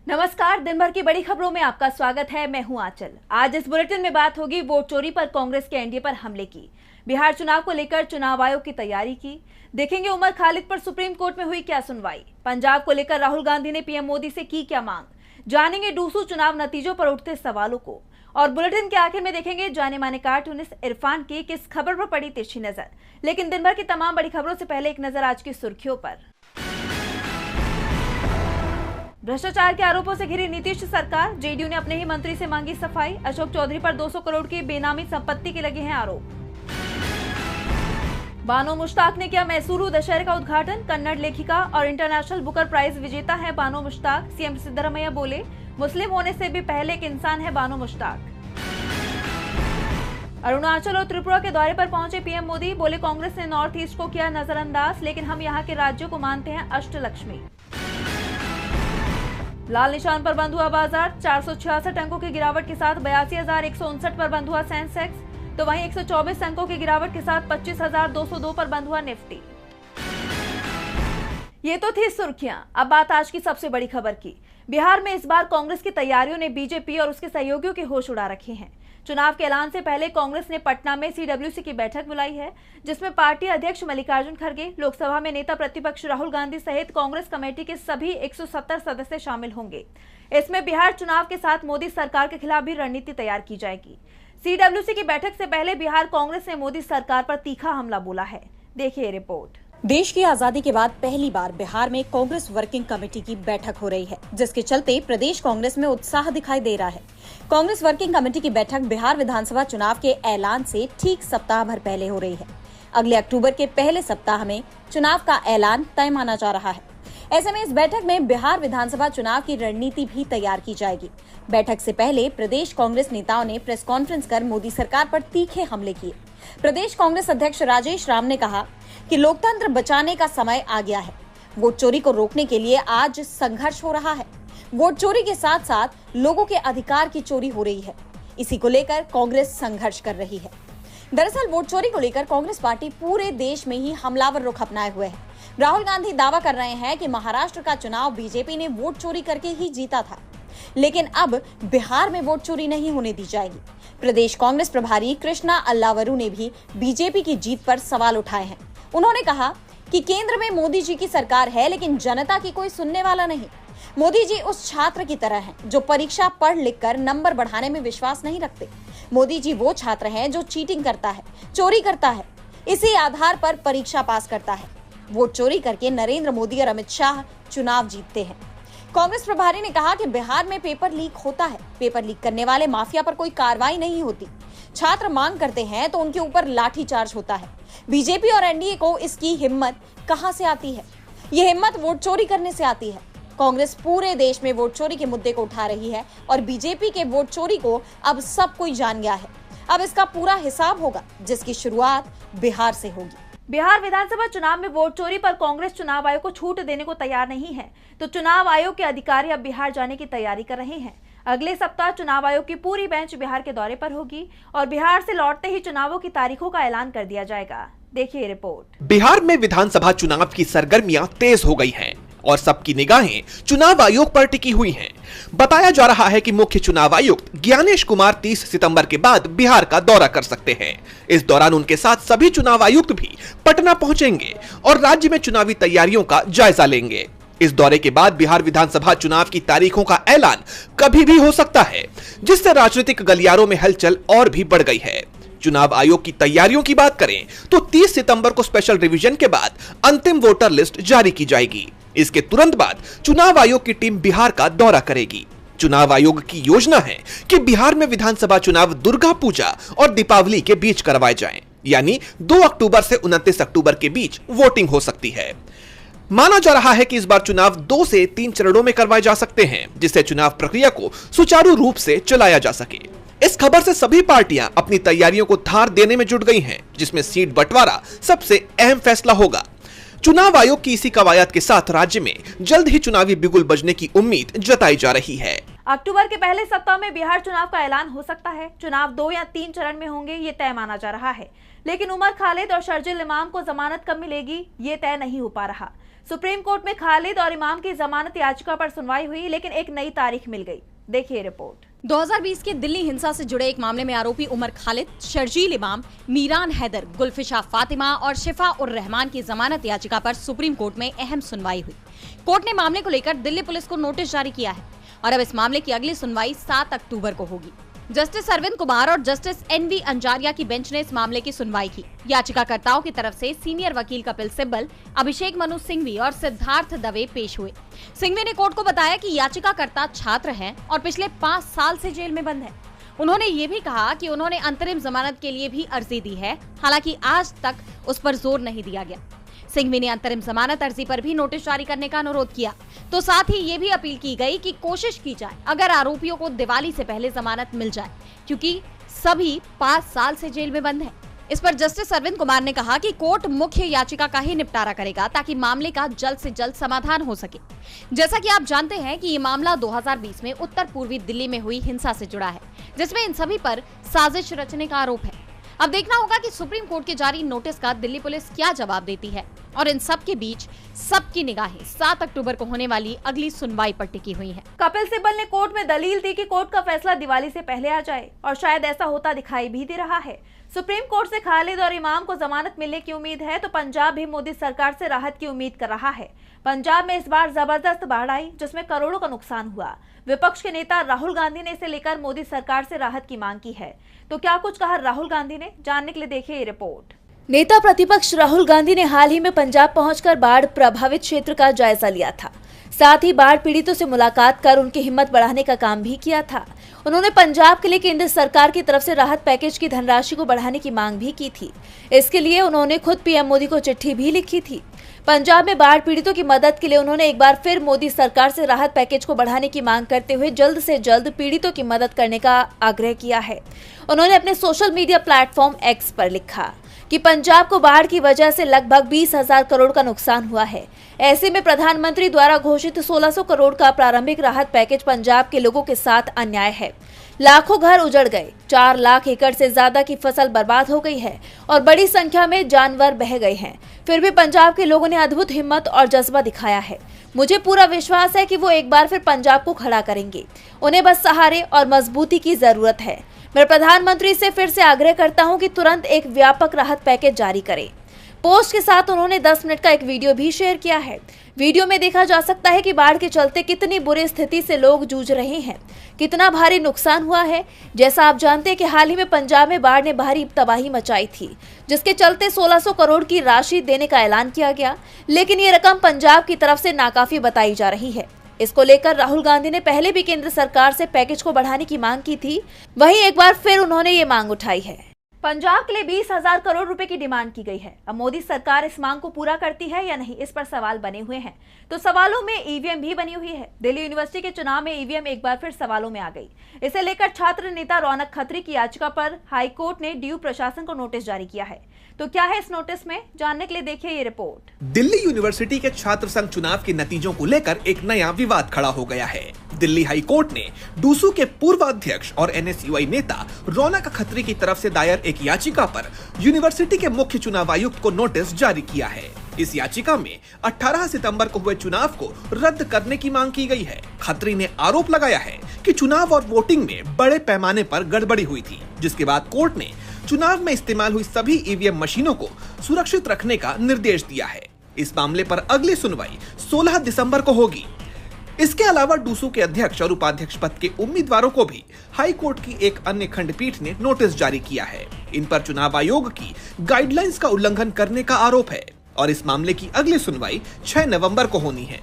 नमस्कार, दिन भर की बड़ी खबरों में आपका स्वागत है। मैं हूं आंचल। आज इस बुलेटिन में बात होगी वोट चोरी पर कांग्रेस के एनडीए पर हमले की, बिहार चुनाव को लेकर चुनाव आयोग की तैयारी की, देखेंगे उमर खालिद पर सुप्रीम कोर्ट में हुई क्या सुनवाई, पंजाब को लेकर राहुल गांधी ने पीएम मोदी से की क्या मांग, जानेंगे डूसू चुनाव नतीजों पर उठते सवालों को, और बुलेटिन के आखिर में देखेंगे जाने माने कार्टूनिस्ट इरफान की किस खबर पर पड़ी तिरछी नजर। लेकिन दिन भर की तमाम बड़ी खबरों से पहले एक नजर आज की सुर्खियों पर। भ्रष्टाचार के आरोपों से घिरी नीतीश सरकार, जेडीयू ने अपने ही मंत्री से मांगी सफाई, अशोक चौधरी पर 200 करोड़ की बेनामी संपत्ति के लगे हैं आरोप। बानो मुश्ताक ने किया मैसूरू दशहरे का उद्घाटन, कन्नड़ लेखिका और इंटरनेशनल बुकर प्राइज विजेता है बानो मुश्ताक। सीएम सिद्धरमैया बोले, मुस्लिम होने से भी पहले एक इंसान है बानो मुश्ताक। अरुणाचल और त्रिपुरा के दौरे पर पहुंचे पीएम मोदी, बोले कांग्रेस ने नॉर्थ ईस्ट को किया नजरअंदाज, लेकिन हम यहाँ के राज्यों को मानते हैं अष्टलक्ष्मी। लाल निशान पर बंद हुआ बाजार, 466 अंकों की गिरावट के साथ 82,159 पर बंद हुआ सेंसेक्स, तो वहीं 124 अंकों की गिरावट के साथ 25,202 पर बंद हुआ निफ्टी। ये तो थी सुर्खियां। अब बात आज की सबसे बड़ी खबर की। बिहार में इस बार कांग्रेस की तैयारियों ने बीजेपी और उसके सहयोगियों के होश उड़ा रखे हैं। चुनाव के ऐलान से पहले कांग्रेस ने पटना में सीडब्ल्यूसी की बैठक बुलाई है, जिसमें पार्टी अध्यक्ष मल्लिकार्जुन खड़गे, लोकसभा में नेता प्रतिपक्ष राहुल गांधी सहित कांग्रेस कमेटी के सभी 170 सदस्य शामिल होंगे। इसमें बिहार चुनाव के साथ मोदी सरकार के खिलाफ भी रणनीति तैयार की जाएगी। सीडब्ल्यूसी की बैठक से पहले बिहार कांग्रेस ने मोदी सरकार पर तीखा हमला बोला है। देखिए रिपोर्ट। देश की आजादी के बाद पहली बार बिहार में कांग्रेस वर्किंग कमेटी की बैठक हो रही है, जिसके चलते प्रदेश कांग्रेस में उत्साह दिखाई दे रहा है। कांग्रेस वर्किंग कमेटी की बैठक बिहार विधानसभा चुनाव के ऐलान से ठीक सप्ताह भर पहले हो रही है। अगले अक्टूबर के पहले सप्ताह में चुनाव का ऐलान तय माना जा रहा है। ऐसे में इस बैठक में बिहार विधानसभा चुनाव की रणनीति भी तैयार की जाएगी। बैठक से पहले प्रदेश कांग्रेस नेताओं ने प्रेस कॉन्फ्रेंस कर मोदी सरकार पर तीखे हमले किए। प्रदेश कांग्रेस अध्यक्ष राजेश राम ने कहा कि लोकतंत्र बचाने का समय आ गया है। वोट चोरी को रोकने के लिए आज संघर्ष हो रहा है। वोट चोरी के साथ साथ लोगों के अधिकार की चोरी हो रही है। इसी को लेकर कांग्रेस संघर्ष कर रही है। दरअसल वोट चोरी को लेकर कांग्रेस पार्टी पूरे देश में ही हमलावर रुख अपनाए हुए है। राहुल गांधी दावा कर रहे हैं कि महाराष्ट्र का चुनाव बीजेपी ने वोट चोरी करके ही जीता था, लेकिन अब बिहार में वोट चोरी नहीं होने दी जाएगी। प्रदेश कांग्रेस प्रभारी कृष्णा अल्लावरू ने भी बीजेपी की जीत पर सवाल उठाए हैं। उन्होंने कहा कि केंद्र में मोदी जी की सरकार है, लेकिन जनता की कोई सुनने वाला नहीं। मोदी जी उस छात्र की तरह हैं जो परीक्षा पढ़ लिख कर नंबर बढ़ाने में विश्वास नहीं रखते। मोदी जी वो छात्र हैं जो चीटिंग करता है, चोरी करता है, इसी आधार पर परीक्षा पास करता है। वोट चोरी करके नरेंद्र मोदी और अमित शाह चुनाव जीतते हैं। कांग्रेस प्रभारी ने कहा कि बिहार में पेपर लीक होता है, पेपर लीक करने वाले माफिया पर कोई कार्रवाई नहीं होती। छात्र मांग करते हैं तो उनके ऊपर लाठीचार्ज होता है। बीजेपी और एनडीए को इसकी हिम्मत कहां से आती है? ये हिम्मत वोट चोरी करने से आती है। कांग्रेस पूरे देश में वोट चोरी के मुद्दे को उठा रही है और बीजेपी के वोट चोरी को अब सब कोई जान गया है। अब इसका पूरा हिसाब होगा, जिसकी शुरुआत बिहार से होगी। बिहार विधानसभा चुनाव में वोट चोरी पर कांग्रेस चुनाव आयोग को छूट देने को तैयार नहीं है, तो चुनाव आयोग के अधिकारी अब बिहार जाने की तैयारी कर रहे हैं। अगले सप्ताह चुनाव आयोग की पूरी बेंच बिहार के दौरे पर होगी और बिहार से लौटते ही चुनावों की तारीखों का ऐलान कर दिया जाएगा। देखिए रिपोर्ट। बिहार में विधानसभा चुनाव की सरगर्मियां तेज हो गई हैं और सबकी निगाहें चुनाव आयोग पर टिकी हुई हैं। बताया जा रहा है कि मुख्य चुनाव आयुक्त ज्ञानेश कुमार 30 सितंबर के बाद बिहार का दौरा कर सकते हैं। इस दौरान उनके साथ सभी चुनाव आयुक्त भी पटना पहुंचेंगे और राज्य में चुनावी तैयारियों का जायजा लेंगे। इस दौरे के बाद बिहार विधानसभा चुनाव की तारीखों का ऐलान कभी भी हो सकता है, जिससे राजनीतिक गलियारों में हलचल और भी बढ़ गई है। चुनाव आयोग की तैयारियों की बात करें तो 30 सितंबर को स्पेशल रिवीजन के बाद अंतिम वोटर लिस्ट जारी की जाएगी। इसके तुरंत बाद चुनाव आयोग की टीम बिहार का दौरा करेगी। चुनाव आयोग की योजना है कि बिहार में विधानसभा चुनाव दुर्गा पूजा और दीपावली के बीच करवाए जाएं, यानी 2 अक्टूबर से 29 अक्टूबर के बीच वोटिंग हो सकती है। माना जा रहा है कि इस बार चुनाव 2 से 3 चरणों में करवाए जा सकते हैं, जिससे चुनाव प्रक्रिया को सुचारू रूप से चलाया जा सके। इस खबर से सभी पार्टियां अपनी तैयारियों को धार देने में जुट गई हैं, जिसमें सीट बंटवारा सबसे अहम फैसला होगा। चुनाव आयोग की इसी कवायद के साथ राज्य में जल्द ही चुनावी बिगुल बजने की उम्मीद जताई जा रही है। अक्टूबर के पहले सप्ताह में बिहार चुनाव का ऐलान हो सकता है। चुनाव 2 या 3 चरण में होंगे, ये तय माना जा रहा है, लेकिन उमर खालिद और शर्जील इमाम को जमानत कब मिलेगी ये तय नहीं हो पा रहा। सुप्रीम कोर्ट में खालिद और इमाम की जमानत याचिका पर सुनवाई हुई, लेकिन एक नई तारीख मिल गई। देखिए रिपोर्ट। 2020 के दिल्ली हिंसा से जुड़े एक मामले में आरोपी उमर खालिद, शर्जील इमाम, मीरान हैदर, गुलफिशा फातिमा और शिफा उर रहमान की जमानत याचिका पर सुप्रीम कोर्ट में अहम सुनवाई हुई। कोर्ट ने मामले को लेकर दिल्ली पुलिस को नोटिस जारी किया है और अब इस मामले की अगली सुनवाई 7 अक्टूबर को होगी। जस्टिस अरविंद कुमार और जस्टिस NV अंजारिया की बेंच ने इस मामले की सुनवाई की। याचिकाकर्ताओं की तरफ से सीनियर वकील कपिल सिब्बल, अभिषेक मनु सिंघवी और सिद्धार्थ दवे पेश हुए। सिंघवी ने कोर्ट को बताया कि याचिकाकर्ता छात्र हैं और पिछले 5 साल से जेल में बंद है। उन्होंने ये भी कहा कि उन्होंने अंतरिम जमानत के लिए भी अर्जी दी है, हालांकि आज तक उस पर जोर नहीं दिया गया। सिंघवी ने अंतरिम जमानत अर्जी पर भी नोटिस जारी करने का अनुरोध किया, तो साथ ही ये भी अपील की गई कि कोशिश की जाए अगर आरोपियों को दिवाली से पहले जमानत मिल जाए, क्योंकि सभी 5 साल से जेल में बंद हैं। इस पर जस्टिस अरविंद कुमार ने कहा कि कोर्ट मुख्य याचिका का ही निपटारा करेगा ताकि मामले का जल्द से जल्द समाधान हो सके। जैसा कि आप जानते हैं कि ये मामला 2020 में उत्तर पूर्वी दिल्ली में हुई हिंसा से जुड़ा है, जिसमें इन सभी पर साजिश रचने का आरोप है। अब देखना होगा कि सुप्रीम कोर्ट के जारी नोटिस का दिल्ली पुलिस क्या जवाब देती है और इन सब के बीच सबकी निगाहें 7 अक्टूबर को होने वाली अगली सुनवाई पर टिकी हुई हैं। कपिल सिब्बल ने कोर्ट में दलील दी कि कोर्ट का फैसला दिवाली से पहले आ जाए और शायद ऐसा होता दिखाई भी दे रहा है। सुप्रीम कोर्ट से खालिद और इमाम को जमानत मिलने की उम्मीद है, तो पंजाब भी मोदी सरकार से राहत की उम्मीद कर रहा है। पंजाब में इस बार जबरदस्त बाढ़ आई, जिसमें करोड़ों का नुकसान हुआ। विपक्ष के नेता राहुल गांधी ने इसे लेकर मोदी सरकार से राहत की मांग की है। तो क्या कुछ कहा राहुल गांधी ने, जानने के लिए देखिए ये रिपोर्ट। नेता प्रतिपक्ष राहुल गांधी ने हाल ही में पंजाब पहुंचकर बाढ़ प्रभावित क्षेत्र का जायजा लिया था। साथ ही बाढ़ पीड़ितों से मुलाकात कर उनकी हिम्मत बढ़ाने का काम भी किया था। उन्होंने पंजाब के लिए केंद्र सरकार की तरफ से राहत पैकेज की धनराशि को बढ़ाने की मांग भी की थी। इसके लिए उन्होंने खुद पीएम मोदी को चिट्ठी भी लिखी थी। पंजाब में बाढ़ पीड़ितों की मदद के लिए उन्होंने एक बार फिर मोदी सरकार से राहत पैकेज को बढ़ाने की मांग करते हुए जल्द से जल्द पीड़ितों की मदद करने का आग्रह किया है। उन्होंने अपने सोशल मीडिया प्लेटफॉर्म X पर लिखा कि पंजाब को बाढ़ की वजह से लगभग 20,000 करोड़ का नुकसान हुआ है। ऐसे में प्रधानमंत्री द्वारा घोषित 1600 करोड़ का प्रारंभिक राहत पैकेज पंजाब के लोगों के साथ अन्याय है। लाखों घर उजड़ गए, 4 लाख एकड़ से ज्यादा की फसल बर्बाद हो गई है और बड़ी संख्या में जानवर बह गए हैं। फिर भी पंजाब के लोगों ने अद्भुत हिम्मत और जज्बा दिखाया है। मुझे पूरा विश्वास है कि वो एक बार फिर पंजाब को खड़ा करेंगे। उन्हें बस सहारे और मजबूती की जरूरत है। मैं प्रधानमंत्री से फिर से आग्रह करता हूं कि तुरंत एक व्यापक राहत पैकेज जारी करें। पोस्ट के साथ उन्होंने 10 मिनट का एक वीडियो भी शेयर किया है। वीडियो में देखा जा सकता है कि बाढ़ के चलते कितनी बुरी स्थिति से लोग जूझ रहे हैं, कितना भारी नुकसान हुआ है। जैसा आप जानते हैं कि हाल ही में पंजाब में बाढ़ ने भारी तबाही मचाई थी, जिसके चलते 1600 करोड़ की राशि देने का ऐलान किया गया, लेकिन ये रकम पंजाब की तरफ से नाकाफी बताई जा रही है। इसको लेकर राहुल गांधी ने पहले भी केंद्र सरकार से पैकेज को बढ़ाने की मांग की थी, वहीं एक बार फिर उन्होंने ये मांग उठाई है। पंजाब के लिए 20,000 करोड़ रुपए की डिमांड की गई है। अब मोदी सरकार इस मांग को पूरा करती है या नहीं, इस पर सवाल बने हुए हैं। तो सवालों में ईवीएम भी बनी हुई है। दिल्ली यूनिवर्सिटी के चुनाव में ईवीएम एक बार फिर सवालों में आ गई। इसे लेकर छात्र नेता रौनक खत्री की याचिका पर हाईकोर्ट ने डीयू प्रशासन को नोटिस जारी किया है। तो क्या है इस नोटिस में, जानने के लिए देखिए ये रिपोर्ट। दिल्ली यूनिवर्सिटी के छात्र संघ चुनाव के नतीजों को लेकर एक नया विवाद खड़ा हो गया है। दिल्ली हाई कोर्ट ने डूसू के पूर्व अध्यक्ष और NSUI नेता रौनक खत्री की तरफ से दायर एक याचिका पर यूनिवर्सिटी के मुख्य चुनाव आयुक्त को नोटिस जारी किया है। इस याचिका में 18 सितंबर को हुए चुनाव को रद्द करने की मांग की गई है। खत्री ने आरोप लगाया है कि चुनाव और वोटिंग में बड़े पैमाने पर गड़बड़ी हुई थी, जिसके बाद कोर्ट ने चुनाव में इस्तेमाल हुई सभी ईवीएम मशीनों को सुरक्षित रखने का निर्देश दिया है। इस मामले पर अगली सुनवाई 16 दिसंबर को होगी। इसके अलावा डूसू के अध्यक्ष और उपाध्यक्ष पद के उम्मीदवारों को भी हाई कोर्ट की एक अन्य खंडपीठ ने नोटिस जारी किया है। इन पर चुनाव आयोग की गाइडलाइंस का उल्लंघन करने का आरोप है और इस मामले की अगली सुनवाई 6 नवंबर को होनी है।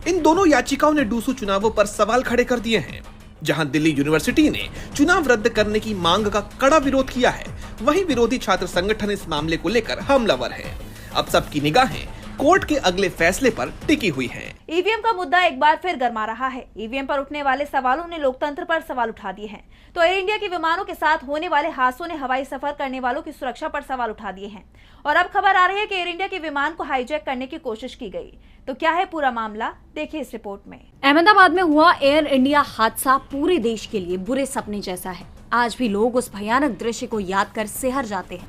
इन दोनों याचिकाओं ने डूसू चुनावों पर सवाल खड़े कर दिए हैं। जहां दिल्ली यूनिवर्सिटी ने चुनाव रद्द करने की मांग का कड़ा विरोध किया है, वहीं विरोधी छात्र संगठन इस मामले को लेकर हमलावर है। अब सबकी निगाहें कोर्ट के अगले फैसले पर टिकी हुई है। ईवीएम का मुद्दा एक बार फिर गर्मा रहा है। ईवीएम पर उठने वाले सवालों ने लोकतंत्र पर सवाल उठा दिए हैं। तो एयर इंडिया के विमानों के साथ होने वाले हादसों ने हवाई सफर करने वालों की सुरक्षा पर सवाल उठा दिए हैं और अब खबर आ रही है कि एयर इंडिया के विमान को हाईजैक करने की कोशिश की गई। तो क्या है पूरा मामला, देखिए इस रिपोर्ट में। अहमदाबाद में हुआ एयर इंडिया हादसा पूरे देश के लिए बुरे सपने जैसा है। आज भी लोग उस भयानक दृश्य को याद कर सिहर जाते हैं।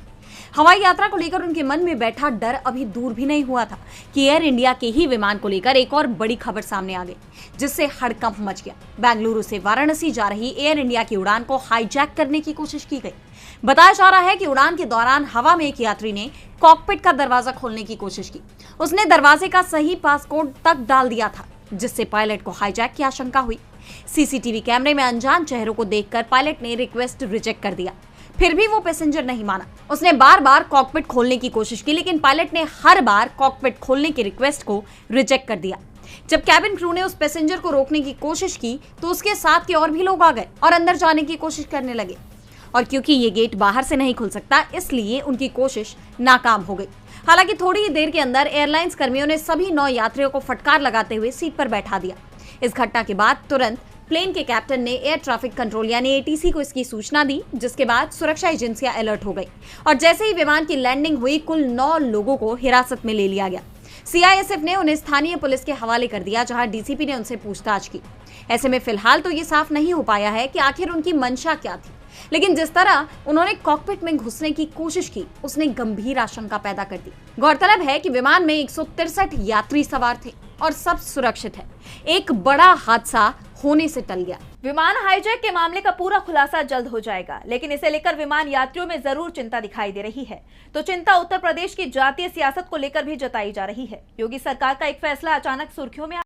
हवाई यात्रा को लेकर उनके मन में बैठा डर अभी दूर भी नहीं हुआ था कि एयर इंडिया के ही विमान को लेकर एक और बड़ी खबर सामने आ गई, जिससे हड़कंप मच गया। बेंगलुरु से वाराणसी जा रही एयर इंडिया की उड़ान को हाईजैक करने की कोशिश की गई। बताया जा रहा है कि उड़ान के दौरान हवा में एक यात्री ने कॉकपिट का दरवाजा खोलने की कोशिश की। उसने दरवाजे का सही पासकोड तक डाल दिया था, जिससे पायलट को हाईजैक की आशंका हुई। सीसीटीवी कैमरे में अनजान चेहरों को देखकर पायलट ने रिक्वेस्ट रिजेक्ट कर दिया। फिर भी वो पैसेंजर नहीं माना। उसने बार बार कॉकपिट खोलने की कोशिश की, लेकिन पायलट ने हर बार कॉकपिट खोलने की रिक्वेस्ट को रिजेक्ट कर दिया। जब कैबिन क्रू ने उस पैसेंजर को रोकने की कोशिश की तो उसके साथ के और भी लोग आ गए और अंदर जाने की कोशिश करने लगे, और क्योंकि ये गेट बाहर से नहीं खुल सकता, इसलिए उनकी कोशिश नाकाम हो गई। हालांकि थोड़ी ही देर के अंदर एयरलाइंस कर्मियों ने सभी 9 यात्रियों को फटकार लगाते हुए सीट पर बैठा दिया। इस घटना के बाद तुरंत प्लेन के कैप्टन ने एयर ट्रैफिक कंट्रोल यानी एटीसी को इसकी सूचना दी, जिसके बाद सुरक्षा एजेंसियां अलर्ट हो गई और जैसे ही विमान की लैंडिंग हुई कुल 9 लोगों को हिरासत में ले लिया गया। सीआईएसएफ ने उन्हें स्थानीय पुलिस के हवाले कर दिया, जहां डीसीपी ने उनसे पूछताछ की। ऐसे में फिलहाल तो ये साफ नहीं हो पाया है कि आखिर उनकी मंशा क्या थी, लेकिन जिस तरह उन्होंने कॉकपिट में घुसने की कोशिश की उसने गंभीर आशंका पैदा कर दी। गौरतलब है कि विमान में 163 यात्री सवार थे और सब सुरक्षित है। एक बड़ा हादसा होने से टल गया। विमान हाईजैक के मामले का पूरा खुलासा जल्द हो जाएगा, लेकिन इसे लेकर विमान यात्रियों में जरूर चिंता दिखाई दे रही है। तो चिंता उत्तर प्रदेश की जातीय सियासत को लेकर भी जताई जा रही है। योगी सरकार का एक फैसला अचानक सुर्खियों में